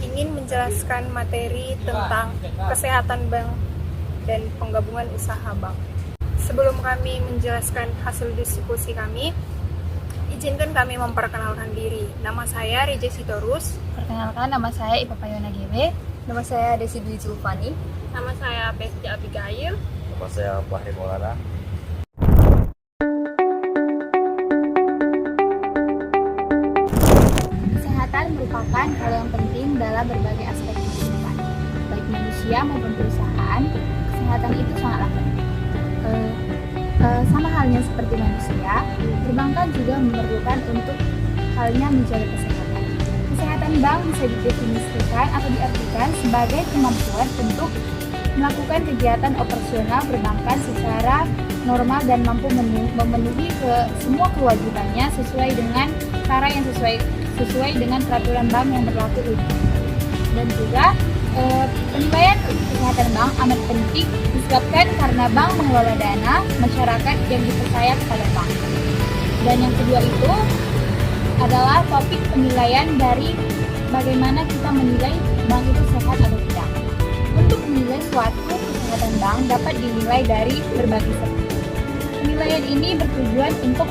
ingin menjelaskan materi tentang kesehatan bank dan penggabungan usaha bank. Sebelum kami menjelaskan hasil diskusi kami, izinkan kami memperkenalkan diri. Nama saya Reja Sitorus. Perkenalkan, nama saya Ipa Payona GW. Nama saya Desi Dwi Zulfani. Nama saya Besti Abigail. Nama saya Fahri Maulana. Kesehatan merupakan hal yang penting dalam berbagai aspek kehidupan, baik manusia maupun perusahaan. Kesehatan itu sangatlah penting. Sama halnya seperti manusia, perbankan juga memerlukan untuk halnya menjaga kesehatan. Kesehatan bank bisa didefinisikan atau diartikan sebagai kemampuan untuk melakukan kegiatan operasional perbankan secara normal dan mampu memenuhi semua kewajibannya sesuai dengan cara yang sesuai dengan peraturan bank yang berlaku. Dan juga penilaian kesehatan bank amat penting disebabkan karena bank mengelola dana masyarakat yang dipercaya kepada bank. Dan yang kedua itu adalah topik penilaian dari bagaimana kita menilai bank itu sehat atau tidak. Untuk menilai suatu kesehatan bank dapat dinilai dari berbagai segi. Penilaian ini bertujuan untuk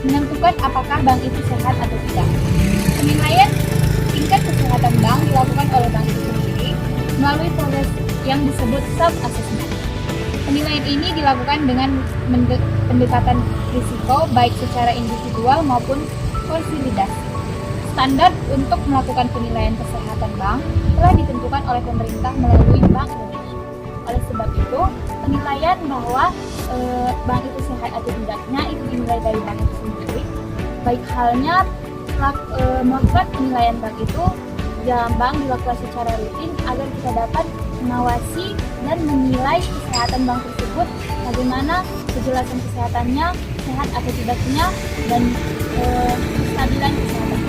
menentukan apakah bank itu sehat atau tidak. Penilaian tingkat kesehatan bank dilakukan oleh bank itu sendiri melalui proses yang disebut self-assessment. Penilaian ini dilakukan dengan pendekatan risiko baik secara individual maupun konsolidasi. Standar untuk melakukan penilaian kesehatan bank telah ditentukan oleh pemerintah melalui Bank Indonesia. Oleh sebab itu, penilaian bahwa bank itu sehat atau tidaknya itu dinilai dari bank itu sendiri. Baik halnya melakukan penilaian bank itu dalam bank dilakukan secara rutin agar kita dapat mengawasi dan menilai kesehatan bank tersebut, bagaimana kejelasan kesehatannya, sehat atau tidaknya, dan kestabilan kesehatan.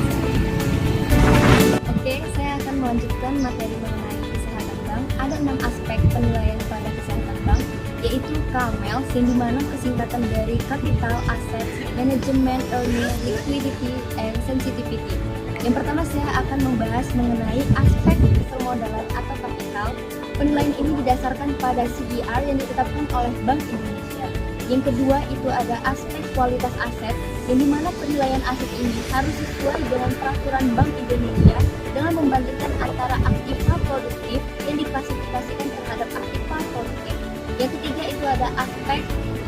Oke, saya akan melanjutkan materi mengenai kesehatan bank. Ada 6 aspek penilaian pada kesehatan bank, yaitu KAMEL, yang dimana kesingkatan dari Capital, Asset, Management, Earning, Liquidity, and Sensitivity. Yang pertama saya akan membahas mengenai aspek permodalan atau kapital. Penilaian ini didasarkan pada CER yang ditetapkan oleh Bank Indonesia. Yang kedua itu ada aspek kualitas aset, yang dimana penilaian aset ini harus sesuai dengan peraturan Bank Indonesia dengan membandingkan antara aktiva produktif yang diklasifikasikan terhadap aktiva produktif. Yang ketiga itu ada aspek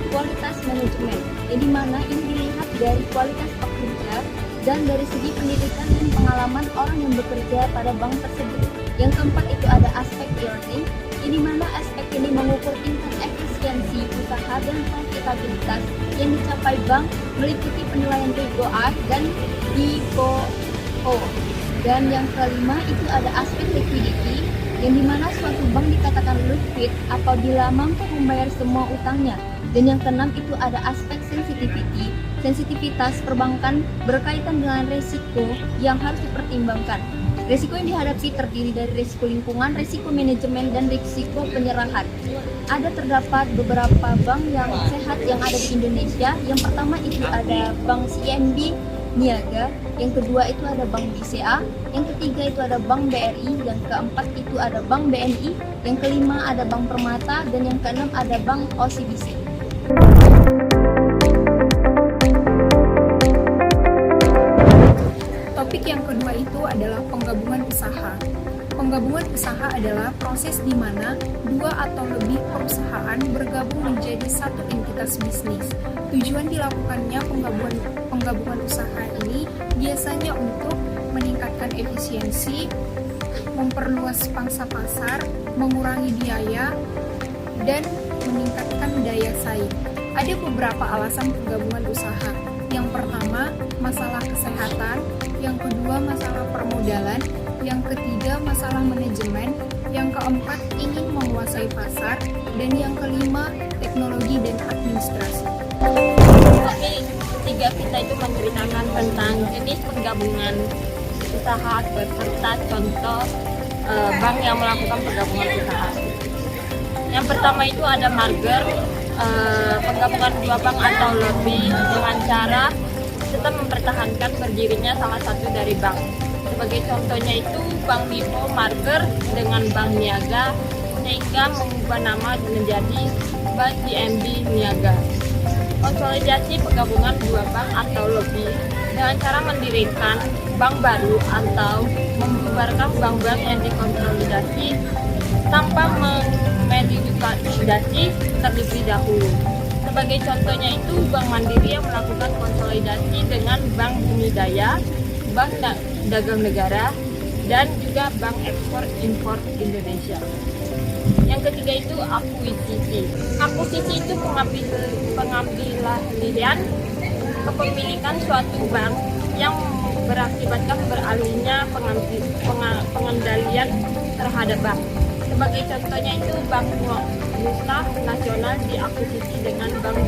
kualitas manajemen, yang dimana ini dilihat dari kualitas pekerja dan dari segi pendidikan dan pengalaman orang yang bekerja pada bank tersebut. Yang keempat itu ada aspek earning, yang dimana aspek ini mengukur tingkat efisiensi usaha dan profitabilitas yang dicapai bank meliputi penilaian RIGO-A dan RIGO-O. Dan yang kelima itu ada aspek liquidity, yang dimana suatu bank dikatakan liquid apabila mampu membayar semua utangnya. Dan yang keenam itu ada aspek sensitivity. Sensitivitas perbankan berkaitan dengan resiko yang harus dipertimbangkan. Resiko yang dihadapi terdiri dari resiko lingkungan, resiko manajemen, dan resiko penyerahan. Ada terdapat beberapa bank yang sehat yang ada di Indonesia. Yang pertama itu ada Bank CIMB Niaga, yang kedua itu ada Bank BCA, yang ketiga itu ada Bank BRI, yang keempat itu ada Bank BNI, yang kelima ada Bank Permata, dan yang keenam ada Bank OCBC. Topik yang kedua itu adalah penggabungan usaha. Penggabungan usaha adalah proses di mana dua atau lebih perusahaan bergabung menjadi satu entitas bisnis. Tujuan dilakukannya penggabungan usaha ini biasanya untuk meningkatkan efisiensi, memperluas pangsa pasar, mengurangi biaya, dan meningkatkan daya saing. Ada beberapa alasan penggabungan usaha. Yang pertama, masalah kesehatan. Yang kedua, masalah permodalan. Yang ketiga, masalah manajemen. Yang keempat, ingin menguasai pasar. Dan yang kelima, teknologi dan administrasi. Oke, ketiga kita itu menceritakan tentang jenis penggabungan usaha beserta contoh bank yang melakukan penggabungan usaha. Yang pertama itu ada merger, penggabungan dua bank atau lebih dengan cara tetap mempertahankan berdirinya salah satu dari bank. Sebagai contohnya itu Bank Lipo merger dengan Bank Niaga sehingga mengubah nama menjadi Bank JMB Niaga. Konsolidasi penggabungan dua bank atau lebih dengan cara mendirikan bank baru atau membubarkan bank-bank yang dikonsolidasi tanpa memediasi terlebih dahulu. Sebagai contohnya itu Bank Mandiri yang melakukan konsolidasi dengan Bank Bumi Daya, Bank Dagang Negara, dan juga Bank Ekspor Impor Indonesia. Yang ketiga itu akuisisi. Akuisisi itu pengambilan kepemilikan suatu bank yang berakibatkan beralihnya pengendalian terhadap bank. Sebagai contohnya itu Bank Musta Nasional diakuisisi dengan Bank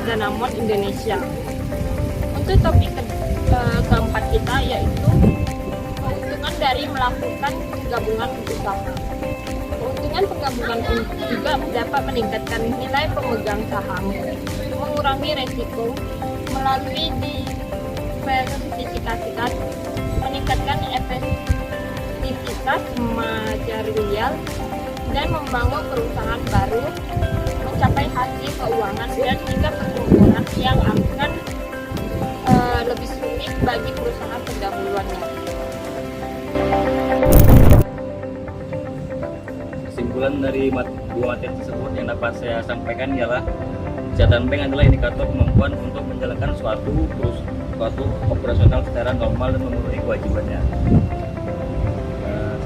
Danamon Indonesia. Untuk topik keempat kita yaitu keuntungan dari melakukan penggabungan usaha. Keuntungan penggabungan juga dapat meningkatkan nilai pemegang saham, mengurangi resiko melalui diversifikasikan, meningkatkan efektivitas manajerial, dan membangun perusahaan baru, mencapai hasil keuangan dan juga pertumbuhan yang akan lebih sulit bagi perusahaan pendahuluannya. Kesimpulan dari dua materi tersebut yang dapat saya sampaikan ialah kesehatan bank adalah indikator kemampuan untuk menjalankan suatu operasional secara normal dan memenuhi kewajibannya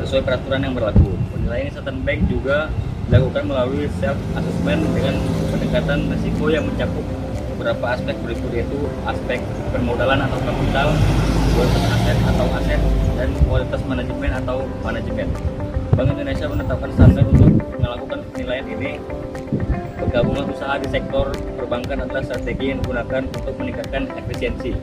sesuai peraturan yang berlaku. Penilaian kesehatan bank juga dilakukan melalui self assessment dengan pendekatan risiko yang mencakup beberapa aspek berikut, yaitu aspek permodalan atau kapital, kualitas aset atau aset, dan kualitas manajemen atau manajemen. Bank Indonesia menetapkan standar untuk melakukan penilaian ini. Penggabungan usaha di sektor perbankan adalah strategi yang digunakan untuk meningkatkan efisiensi,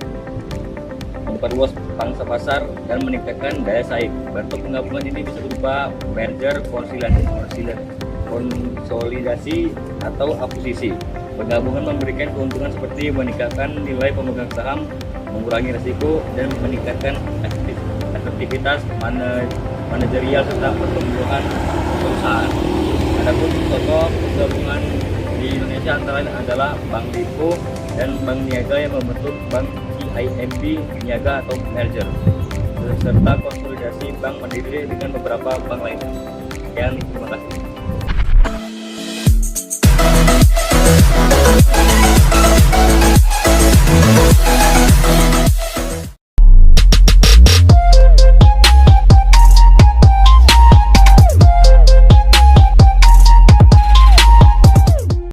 memperluas pangsa pasar, dan meningkatkan daya saing. Bentuk penggabungan ini bisa berupa merger, konsolidasi, atau akuisisi. Penggabungan memberikan keuntungan seperti meningkatkan nilai pemegang saham, mengurangi risiko, dan meningkatkan efektivitas manajerial serta pertumbuhan perusahaan. Adapun contoh penggabungan di Indonesia antara lain adalah Bank Lipo dan Bank Niaga yang membentuk Bank JIMB Niaga atau merger, serta konsolidasi Bank Mandiri dengan beberapa bank lainnya. Sekian, terima kasih.